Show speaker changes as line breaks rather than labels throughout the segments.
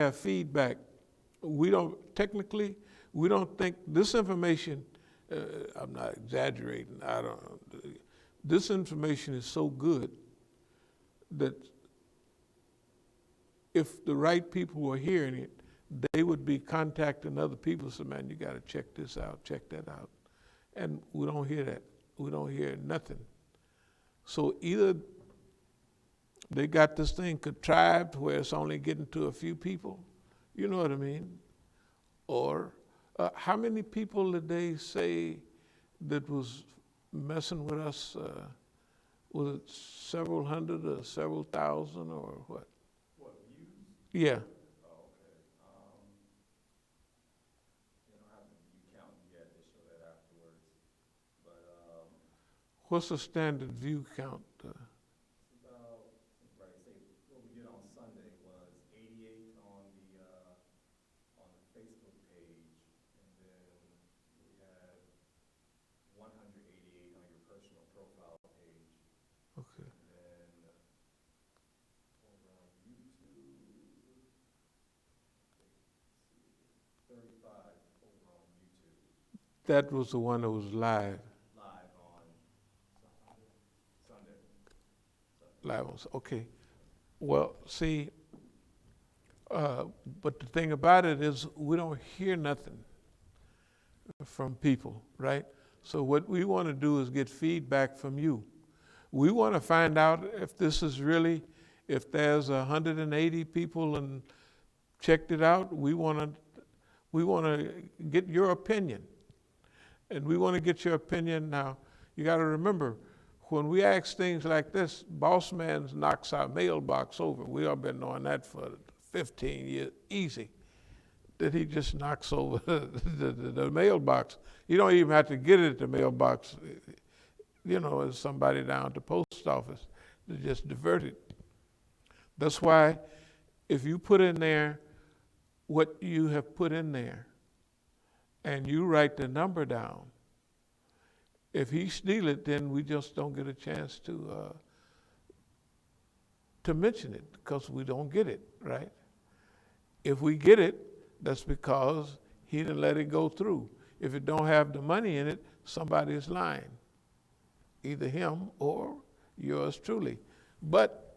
have feedback. We don't think this information, I'm not exaggerating, this information is so good that if the right people were hearing it, they would be contacting other people, so man, you gotta check this out, check that out. And we don't hear that. We don't hear nothing. So either they got this thing contrived where it's only getting to a few people, you know what I mean? Or how many people did they say that was messing with us? Was it several hundred or several thousand or what?
What, views?
Yeah.
Oh, okay. They don't have the view count yet. They show that afterwards. But
What's the standard view count?
it's about, right, say what we did on Sunday was 88 on the Facebook page, and then we had 188 on your personal profile page.
Okay.
And then over on YouTube, 35 over on YouTube,
That was the one that was live.
live on Sunday.
Live on, okay. Well, see, but the thing about it is we don't hear nothing from people, right? So what we want to do is get feedback from you. We want to find out if this is really, if there's 180 people and checked it out, we want to get your opinion. And we want to get your opinion. Now, you got to remember, when we ask things like this, boss man knocks our mailbox over. We all been knowing that for 15 years, easy, that he just knocks over the mailbox. You don't even have to get it at the mailbox. You know, as somebody down at the post office to just divert it. That's why if you put in there what you have put in there and you write the number down, if he steal it, then we just don't get a chance to mention it because we don't get it, right? If we get it, that's because he didn't let it go through. If it don't have the money in it, somebody is lying. Either him or yours truly. But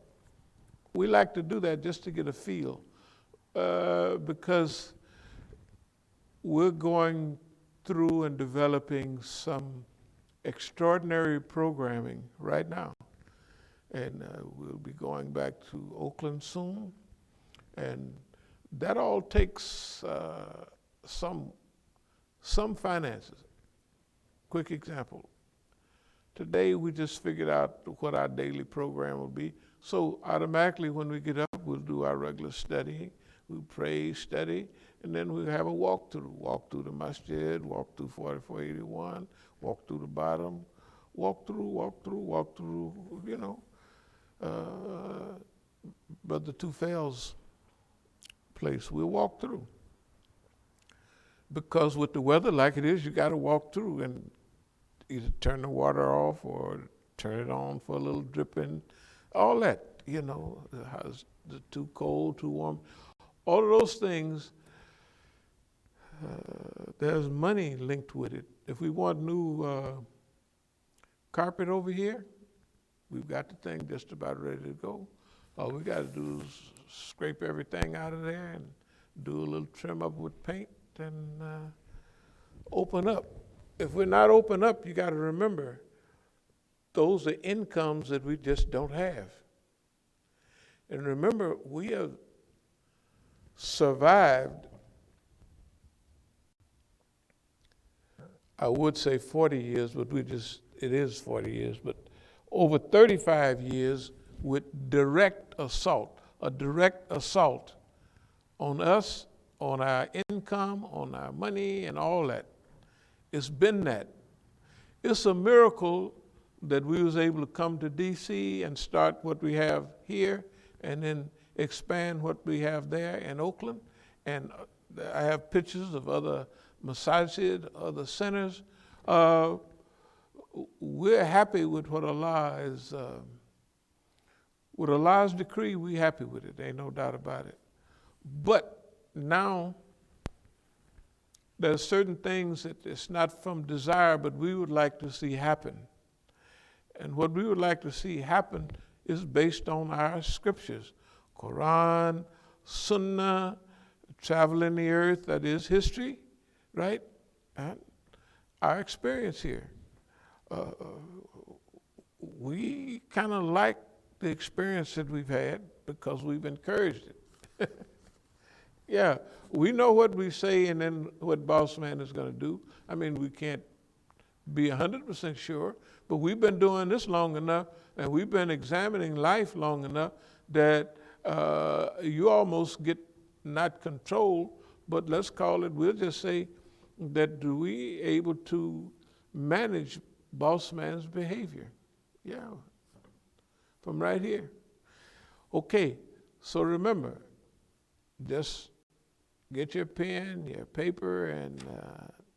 we like to do that just to get a feel because we're going through and developing some extraordinary programming right now. And we'll be going back to Oakland soon. And that all takes some finances. Quick example. Today we just figured out what our daily program will be. So automatically when we get up, we'll do our regular studying. We'll pray, study, and then we'll have a walkthrough. Walk through the Masjid, walk through 4481, walk through the bottom, walk through, you know. Brother Tufel's place, we'll walk through. Because with the weather like it is, you got to walk through and either turn the water off or turn it on for a little dripping, all that, you know, how's the too cold, too warm. All of those things, there's money linked with it. If we want new carpet over here, we've got the thing just about ready to go. All we got to do is scrape everything out of there and do a little trim up with paint and open up. If we're not open up, you got to remember, those are incomes that we just don't have. And remember, we have survived, I would say 40 years, but it is 40 years, but over 35 years with direct assault, a direct assault on us, on our income, on our money, and all that. It's been that. It's a miracle that we was able to come to D.C. and start what we have here and then expand what we have there in Oakland. And I have pictures of other Masjid, other centers. We're happy with what Allah is, with Allah's decree, we're happy with it. Ain't no doubt about it. But now there's certain things that it's not from desire, but we would like to see happen. And what we would like to see happen is based on our scriptures. Quran, Sunnah, traveling the earth, that is history, right? And our experience here. We kind of like the experience that we've had because we've encouraged it. Yeah, we know what we say and then what Boss Man is going to do. I mean, we can't be 100% sure, but we've been doing this long enough and we've been examining life long enough that you almost get not control, but let's call it, we'll just say that do we able to manage Boss Man's behavior? Yeah, from right here. Okay, so remember, just get your pen, your paper, and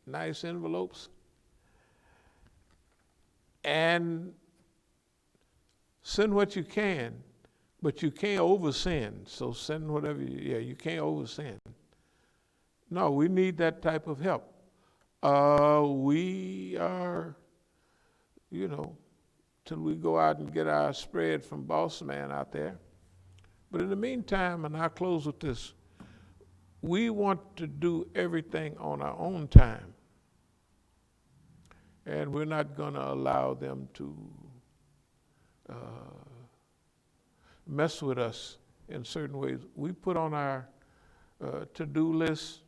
nice envelopes, and send what you can, but you can't oversend. So send whatever you can't oversend. No, we need that type of help. We are, till we go out and get our spread from Boss Man out there. But in the meantime, and I'll close with this, we want to do everything on our own time. And we're not going to allow them to mess with us in certain ways. We put on our to-do list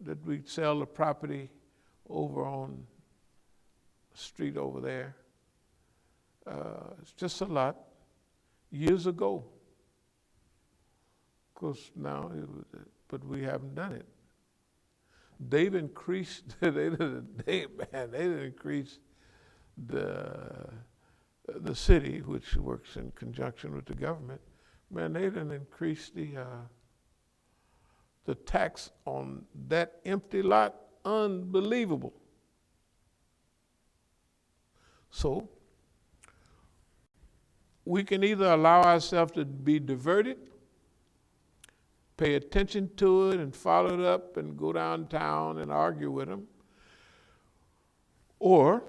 that we sell the property over on the street over there. It's just a lot. Years ago. Of course, now, but we haven't done it. They've increased, they didn't increase the city, which works in conjunction with the government. Man, they didn't increase the tax on that empty lot. Unbelievable. So, we can either allow ourselves to be diverted, pay attention to it and follow it up and go downtown and argue with them, or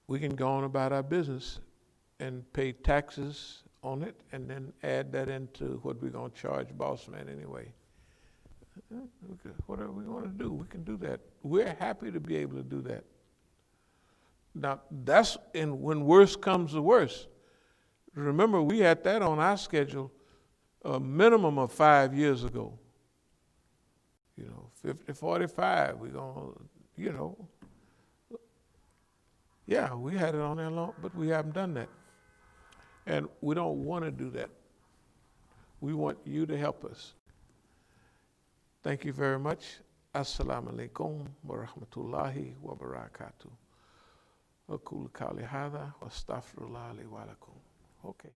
we can go on about our business and pay taxes on it and then add that into what we're going to charge Boss Man anyway. Whatever we want to do, we can do that. We're happy to be able to do that. Now, that's when worse comes to worse. Remember, we had that on our schedule a minimum of 5 years ago. 50, 45, we're going to, yeah, we had it on there long, but we haven't done that. And we don't want to do that. We want you to help us. Thank you very much. As-salamu alaykum wa rahmatullahi wa barakatuh. Aqulu qawli hadha wa astaghfirullah li wa lakum. Okay.